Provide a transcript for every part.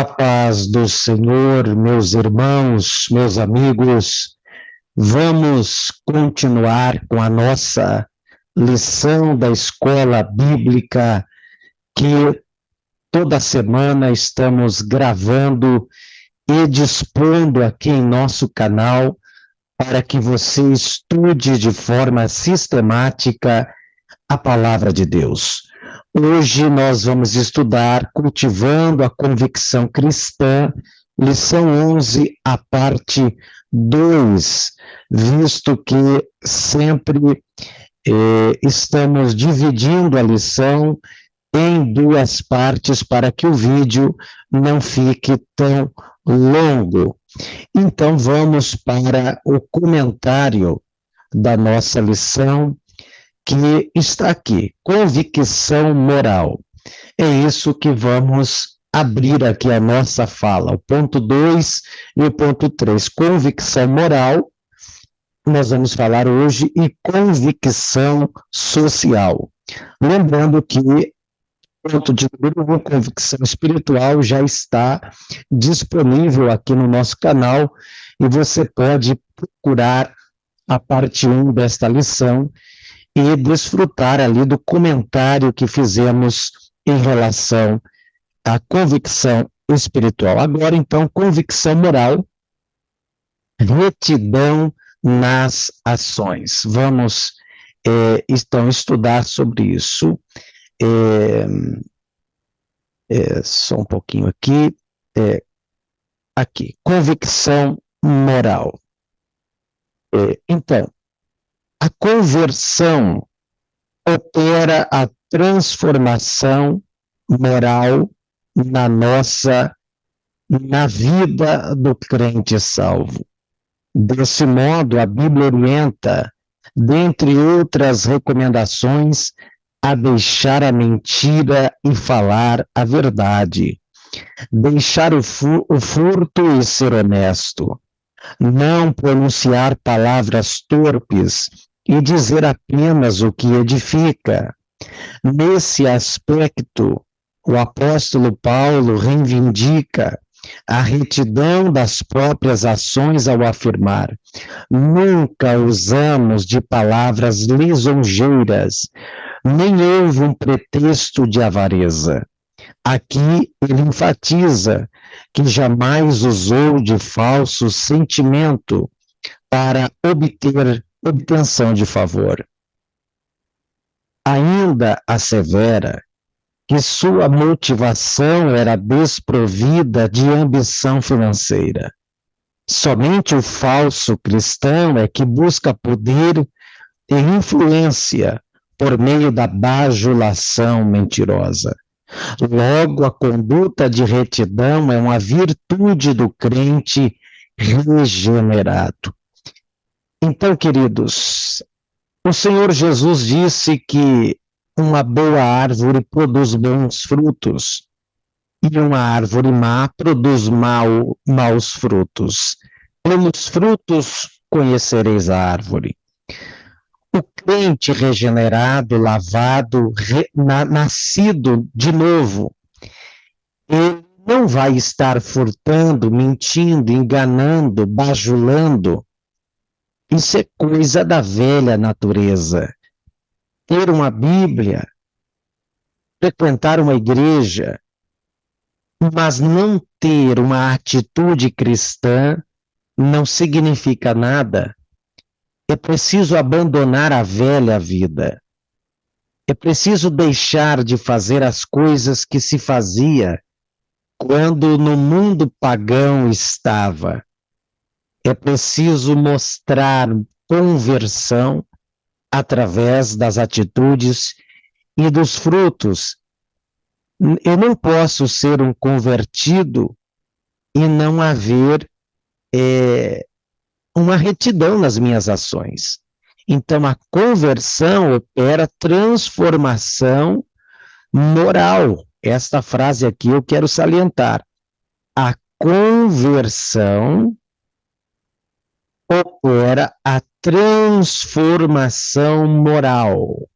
A paz do Senhor, meus irmãos, meus amigos, vamos continuar com a nossa lição da escola bíblica que toda semana estamos gravando e dispondo aqui em nosso canal para que você estude de forma sistemática a palavra de Deus. Hoje nós vamos estudar Cultivando a Convicção Cristã, lição 11, a parte 2, visto que sempre estamos dividindo a lição em duas partes para que o vídeo não fique tão longo. Então vamos para o comentário da nossa lição, que está aqui, convicção moral. É isso que vamos abrir aqui a nossa fala, o ponto 2 e o ponto 3, convicção moral, nós vamos falar hoje, e convicção social. Lembrando que o ponto de número 1, convicção espiritual, já está disponível aqui no nosso canal, e você pode procurar a parte 1 desta lição, e desfrutar ali do comentário que fizemos em relação à convicção espiritual. Agora, então, convicção moral, retidão nas ações. Vamos, então, estudar sobre isso. Só um pouquinho aqui. Aqui, convicção moral. Então, a conversão opera a transformação moral na vida do crente salvo. Desse modo, a Bíblia orienta, dentre outras recomendações, a deixar a mentira e falar a verdade, deixar o furto e ser honesto, não pronunciar palavras torpes e dizer apenas o que edifica. Nesse aspecto, o apóstolo Paulo reivindica a retidão das próprias ações ao afirmar: nunca usamos de palavras lisonjeiras, nem houve um pretexto de avareza. Aqui ele enfatiza que jamais usou de falso sentimento para obter obtenção de favor. Ainda assevera que sua motivação era desprovida de ambição financeira. Somente o falso cristão é que busca poder e influência por meio da bajulação mentirosa. Logo, a conduta de retidão é uma virtude do crente regenerado. Então, queridos, o Senhor Jesus disse que uma boa árvore produz bons frutos e uma árvore má produz maus frutos. Pelos frutos conhecereis a árvore. O crente regenerado, lavado, nascido de novo, ele não vai estar furtando, mentindo, enganando, bajulando. Isso é coisa da velha natureza. Ter uma Bíblia, frequentar uma igreja, mas não ter uma atitude cristã não significa nada. É preciso abandonar a velha vida. É preciso deixar de fazer as coisas que se fazia quando no mundo pagão estava. É preciso mostrar conversão através das atitudes e dos frutos. Eu não posso ser um convertido e não haver uma retidão nas minhas ações. Então, a conversão opera transformação moral. Esta frase aqui eu quero salientar. A conversão opera a transformação moral.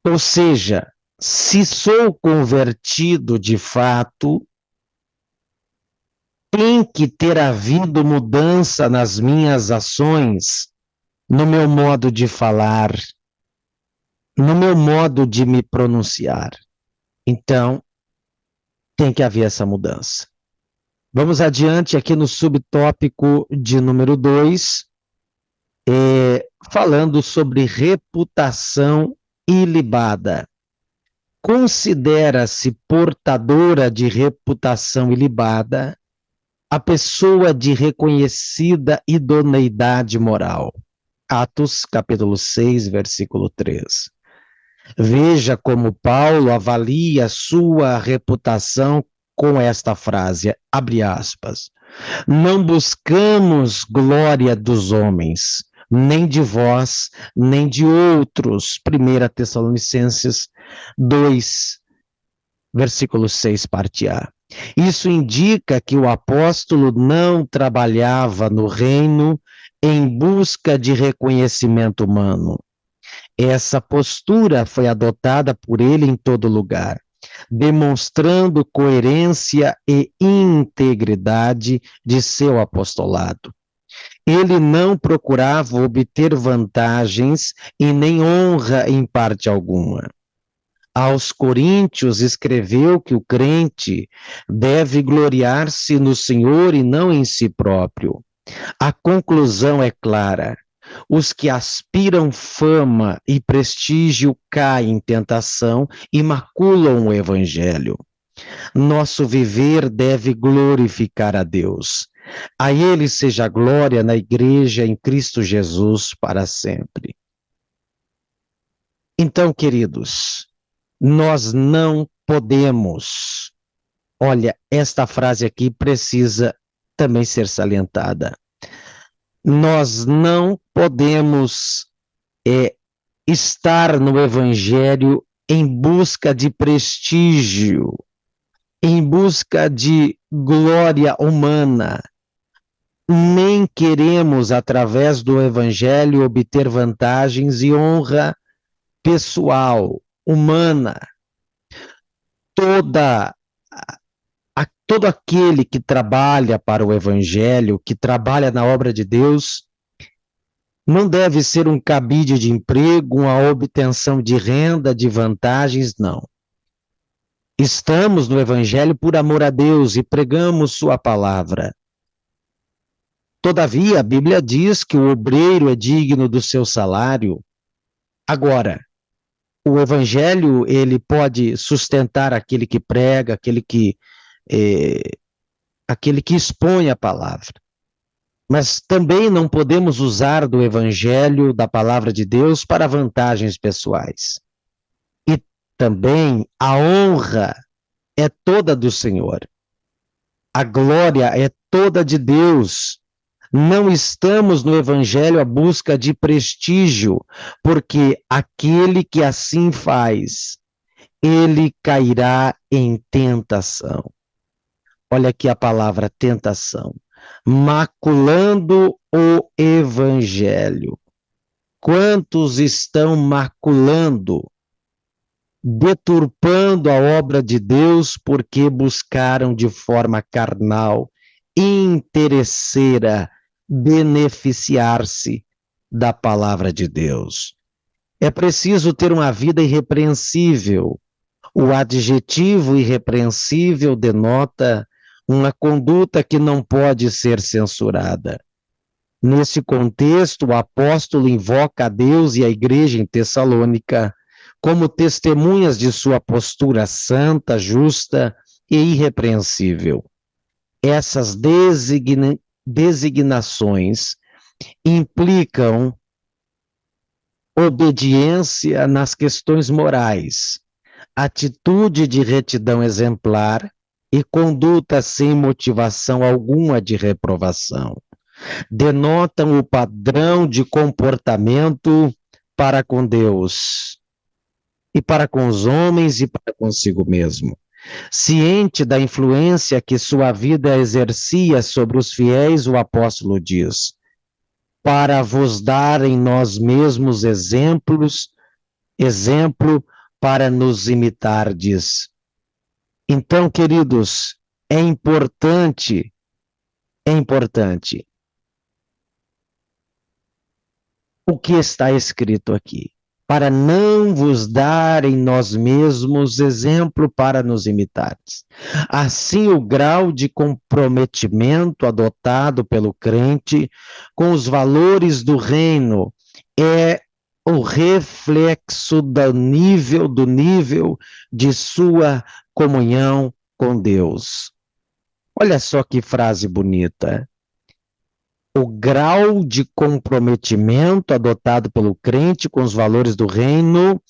Ou seja, se sou convertido de fato, tem que ter havido mudança nas minhas ações, no meu modo de falar, no meu modo de me pronunciar. Então, tem que haver essa mudança. Vamos adiante aqui no subtópico de número 2, falando sobre reputação ilibada. Considera-se portadora de reputação ilibada a pessoa de reconhecida idoneidade moral. Atos, capítulo 6, versículo 3. Veja como Paulo avalia sua reputação com esta frase, abre aspas. Não buscamos glória dos homens, nem de vós, nem de outros. 1 Tessalonicenses 2, versículo 6, parte A. Isso indica que o apóstolo não trabalhava no reino em busca de reconhecimento humano. Essa postura foi adotada por ele em todo lugar, demonstrando coerência e integridade de seu apostolado. Ele não procurava obter vantagens e nem honra em parte alguma. Aos Coríntios escreveu que o crente deve gloriar-se no Senhor e não em si próprio. A conclusão é clara. Os que aspiram fama e prestígio caem em tentação e maculam o evangelho. Nosso viver deve glorificar a Deus. A Ele seja a glória na igreja em Cristo Jesus para sempre. Então, queridos, nós não podemos. Olha, esta frase aqui precisa também ser salientada. Nós não podemos estar no Evangelho em busca de prestígio, em busca de glória humana. Nem queremos, através do Evangelho, obter vantagens e honra pessoal, humana. Todo aquele que trabalha para o Evangelho, que trabalha na obra de Deus, não deve ser um cabide de emprego, uma obtenção de renda, de vantagens, não. Estamos no Evangelho por amor a Deus e pregamos sua palavra. Todavia, a Bíblia diz que o obreiro é digno do seu salário. Agora, o Evangelho, ele pode sustentar aquele que prega, aquele que expõe a palavra. Mas também não podemos usar do Evangelho, da palavra de Deus, para vantagens pessoais. E também a honra é toda do Senhor. A glória é toda de Deus. Não estamos no Evangelho à busca de prestígio, porque aquele que assim faz, ele cairá em tentação. Olha aqui a palavra tentação. Maculando o Evangelho. Quantos estão maculando, deturpando a obra de Deus porque buscaram de forma carnal, interesseira, beneficiar-se da palavra de Deus? É preciso ter uma vida irrepreensível. O adjetivo irrepreensível denota uma conduta que não pode ser censurada. Nesse contexto, o apóstolo invoca a Deus e a igreja em Tessalônica como testemunhas de sua postura santa, justa e irrepreensível. Essas designações implicam obediência nas questões morais, atitude de retidão exemplar e conduta sem motivação alguma de reprovação. Denotam o padrão de comportamento para com Deus e para com os homens e para consigo mesmo. Ciente da influência que sua vida exercia sobre os fiéis, o apóstolo diz: para vos dar em nós mesmos exemplo para nos imitardes. Então, queridos, é importante é importante o que está escrito aqui, para não vos dar em nós mesmos exemplo para nos imitares. Assim, o grau de comprometimento adotado pelo crente com os valores do reino é o reflexo do nível de sua comunhão com Deus. Olha só que frase bonita. O grau de comprometimento adotado pelo crente com os valores do reino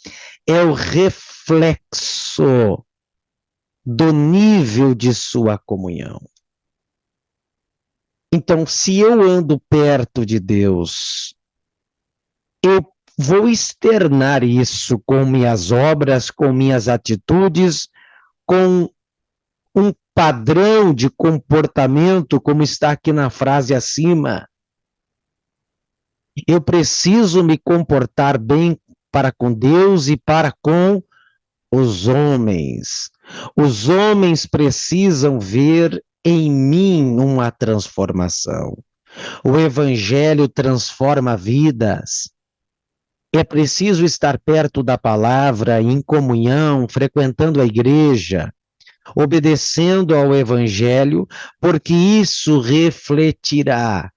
é o reflexo do nível de sua comunhão. Então, se eu ando perto de Deus, eu vou externar isso com minhas obras, com minhas atitudes, com um padrão de comportamento, como está aqui na frase acima. Eu preciso me comportar bem para com Deus e para com os homens. Os homens precisam ver em mim uma transformação. O Evangelho transforma vidas. É preciso estar perto da palavra, em comunhão, frequentando a igreja, obedecendo ao Evangelho, porque isso refletirá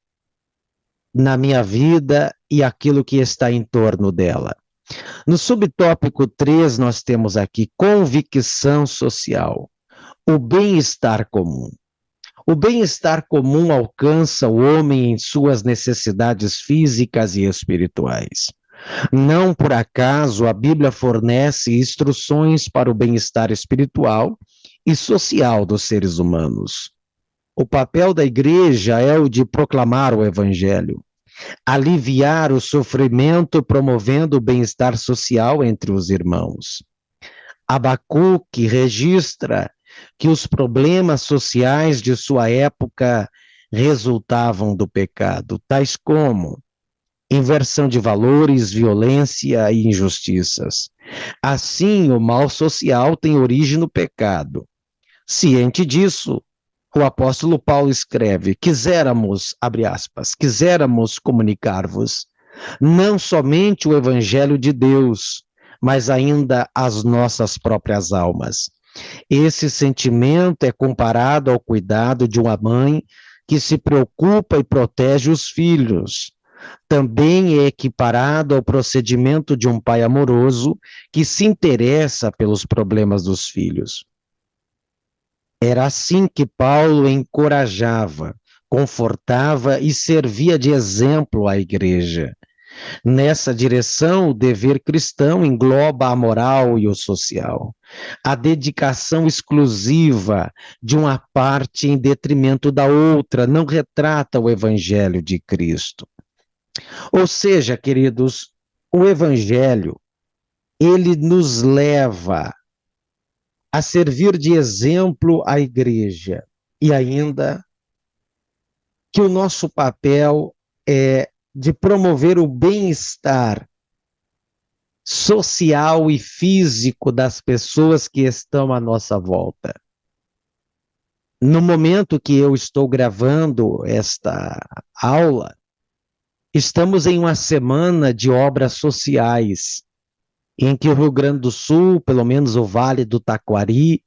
na minha vida e aquilo que está em torno dela. No subtópico 3, nós temos aqui convicção social, o bem-estar comum. O bem-estar comum alcança o homem em suas necessidades físicas e espirituais. Não por acaso a Bíblia fornece instruções para o bem-estar espiritual e social dos seres humanos. O papel da igreja é o de proclamar o Evangelho, aliviar o sofrimento, promovendo o bem-estar social entre os irmãos. Abacuque registra que os problemas sociais de sua época resultavam do pecado, tais como inversão de valores, violência e injustiças. Assim, o mal social tem origem no pecado. Ciente disso, o apóstolo Paulo escreve: quiséramos, abre aspas, quiséramos comunicar-vos não somente o evangelho de Deus, mas ainda as nossas próprias almas. Esse sentimento é comparado ao cuidado de uma mãe que se preocupa e protege os filhos. Também é equiparado ao procedimento de um pai amoroso que se interessa pelos problemas dos filhos. Era assim que Paulo encorajava, confortava e servia de exemplo à igreja. Nessa direção, o dever cristão engloba a moral e o social. A dedicação exclusiva de uma parte em detrimento da outra não retrata o evangelho de Cristo. Ou seja, queridos, o evangelho, ele nos leva a servir de exemplo à igreja e ainda que o nosso papel é de promover o bem-estar social e físico das pessoas que estão à nossa volta. No momento que eu estou gravando esta aula, estamos em uma semana de obras sociais, em que o Rio Grande do Sul, pelo menos o Vale do Taquari,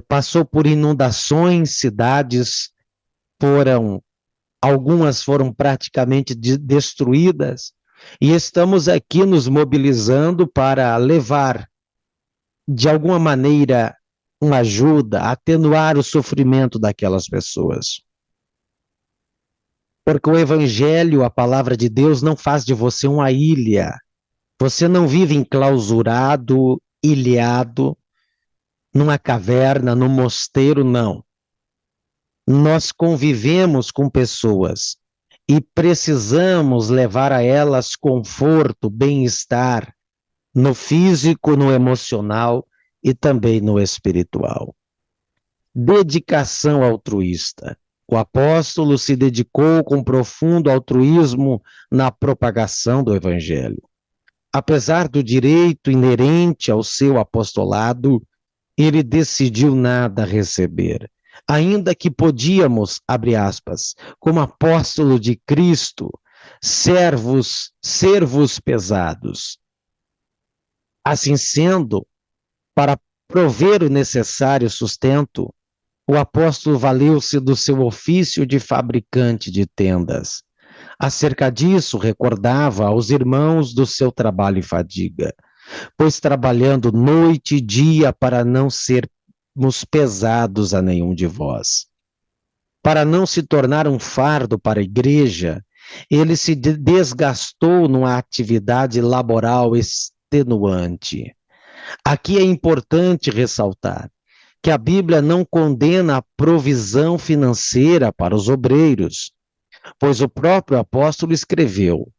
passou por inundações, cidades algumas foram praticamente destruídas, e estamos aqui nos mobilizando para levar, de alguma maneira, uma ajuda, atenuar o sofrimento daquelas pessoas. Porque o Evangelho, a palavra de Deus, não faz de você uma ilha. Você não vive enclausurado, ilhado, numa caverna, num mosteiro, não. Nós convivemos com pessoas e precisamos levar a elas conforto, bem-estar, no físico, no emocional e também no espiritual. Dedicação altruísta. O apóstolo se dedicou com profundo altruísmo na propagação do Evangelho. Apesar do direito inerente ao seu apostolado, ele decidiu nada receber. ainda que podíamos, abre aspas, como apóstolo de Cristo, servos pesados. Assim sendo, para prover o necessário sustento, o apóstolo valeu-se do seu ofício de fabricante de tendas. Acerca disso, recordava aos irmãos do seu trabalho e fadiga, pois trabalhando noite e dia para não sermos pesados a nenhum de vós. Para não se tornar um fardo para a igreja, ele se desgastou numa atividade laboral extenuante. Aqui é importante ressaltar que a Bíblia não condena a provisão financeira para os obreiros, pois o próprio apóstolo escreveu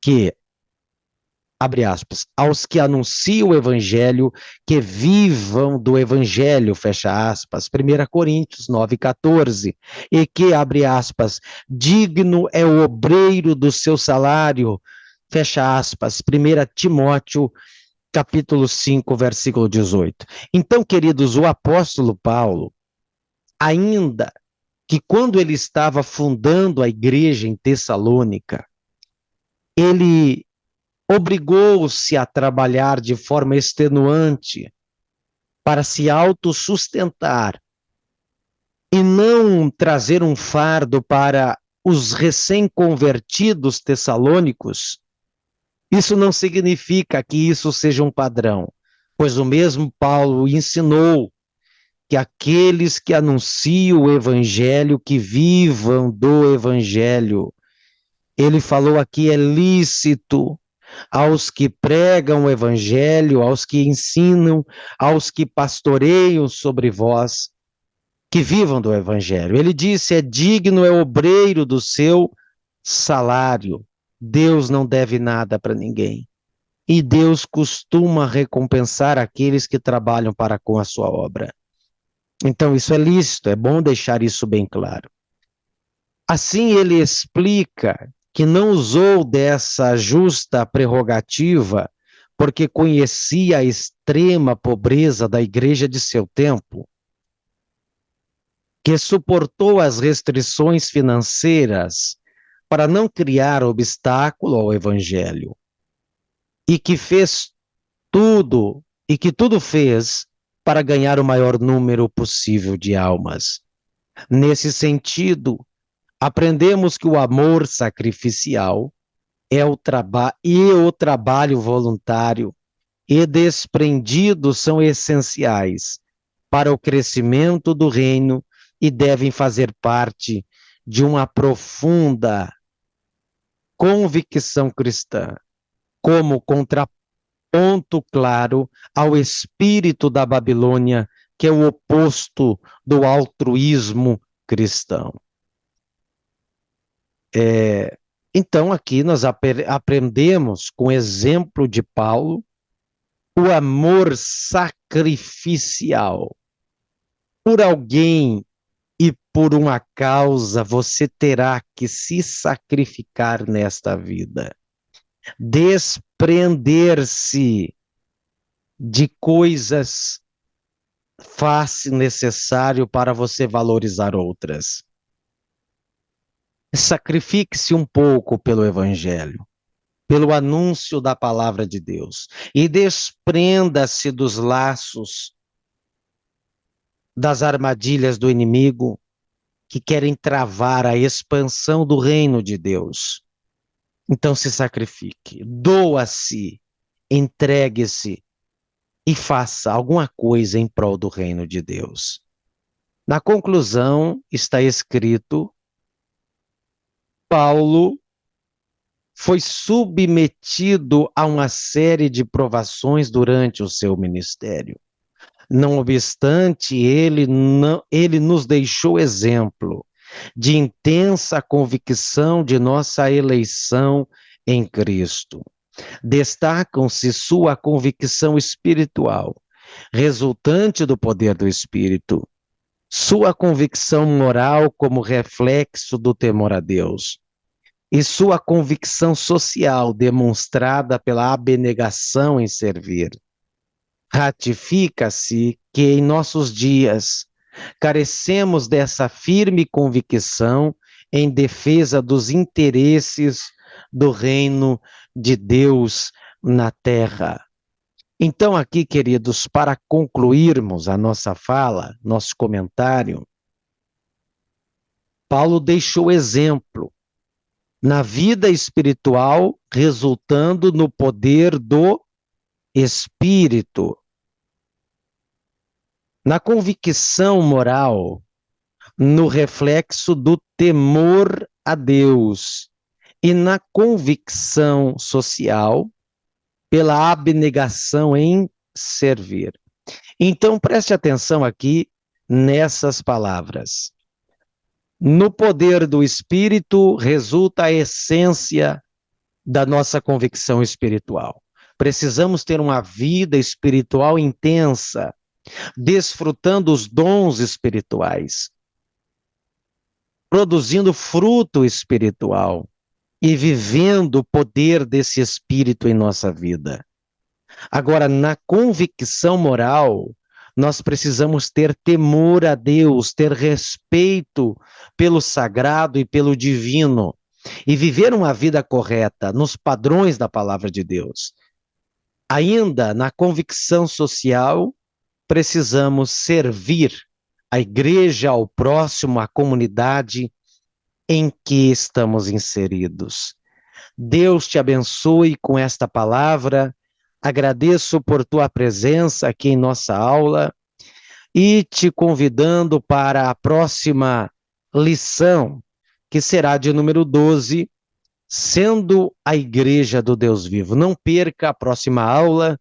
que, abre aspas, aos que anunciam o evangelho, que vivam do evangelho, fecha aspas, 1 Coríntios 9,14, e que, abre aspas, digno é o obreiro do seu salário, fecha aspas, 1 Timóteo capítulo 5, versículo 18. Então, queridos, o apóstolo Paulo, ainda que quando ele estava fundando a igreja em Tessalônica, ele obrigou-se a trabalhar de forma extenuante para se autossustentar e não trazer um fardo para os recém-convertidos tessalônicos. Isso não significa que isso seja um padrão, pois o mesmo Paulo ensinou que aqueles que anunciam o evangelho, que vivam do evangelho, ele falou aqui, é lícito aos que pregam o evangelho, aos que ensinam, aos que pastoreiam sobre vós, que vivam do evangelho. Ele disse, é digno, é obreiro do seu salário. Deus não deve nada para ninguém. E Deus costuma recompensar aqueles que trabalham para com a sua obra. Então, isso é lícito, é bom deixar isso bem claro. Assim, ele explica que não usou dessa justa prerrogativa porque conhecia a extrema pobreza da igreja de seu tempo, que suportou as restrições financeiras para não criar obstáculo ao evangelho, e que fez tudo, e que tudo fez para ganhar o maior número possível de almas. Nesse sentido, aprendemos que o amor sacrificial é o trabalho voluntário e desprendido são essenciais para o crescimento do reino e devem fazer parte de uma profunda convicção cristã, como contraponto claro ao espírito da Babilônia, que é o oposto do altruísmo cristão. Então, aqui nós aprendemos, com o exemplo de Paulo, o amor sacrificial. Por alguém e por uma causa, você terá que se sacrificar nesta vida. Desprender-se de coisas faz necessário para você valorizar outras. Sacrifique-se um pouco pelo evangelho, pelo anúncio da palavra de Deus, e desprenda-se dos laços, das armadilhas do inimigo que querem travar a expansão do reino de Deus. Então se sacrifique, doa-se, entregue-se e faça alguma coisa em prol do reino de Deus. Na conclusão está escrito: Paulo foi submetido a uma série de provações durante o seu ministério. Não obstante, ele nos deixou exemplo de intensa convicção de nossa eleição em Cristo. Destacam-se sua convicção espiritual, resultante do poder do Espírito, sua convicção moral como reflexo do temor a Deus, e sua convicção social demonstrada pela abnegação em servir. Ratifica-se que em nossos dias Carecemos dessa firme convicção em defesa dos interesses do reino de Deus na terra. Então, aqui, queridos, para concluirmos a nossa fala, nosso comentário, Paulo deixou exemplo na vida espiritual, resultando no poder do Espírito, na convicção moral, no reflexo do temor a Deus e na convicção social pela abnegação em servir. Então, preste atenção aqui nessas palavras. No poder do Espírito resulta a essência da nossa convicção espiritual. Precisamos ter uma vida espiritual intensa, desfrutando os dons espirituais, produzindo fruto espiritual e vivendo o poder desse Espírito em nossa vida. Agora, na convicção moral, nós precisamos ter temor a Deus, ter respeito pelo sagrado e pelo divino, e viver uma vida correta nos padrões da palavra de Deus. Ainda na convicção social, precisamos servir a igreja, ao próximo, à comunidade em que estamos inseridos. Deus te abençoe com esta palavra. Agradeço por tua presença aqui em nossa aula e te convidando para a próxima lição, que será de número 12, sendo a Igreja do Deus Vivo. Não perca a próxima aula.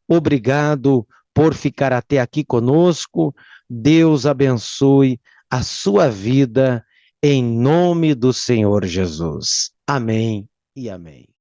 Obrigado por ficar até aqui conosco. Deus abençoe a sua vida em nome do Senhor Jesus. Amém e amém.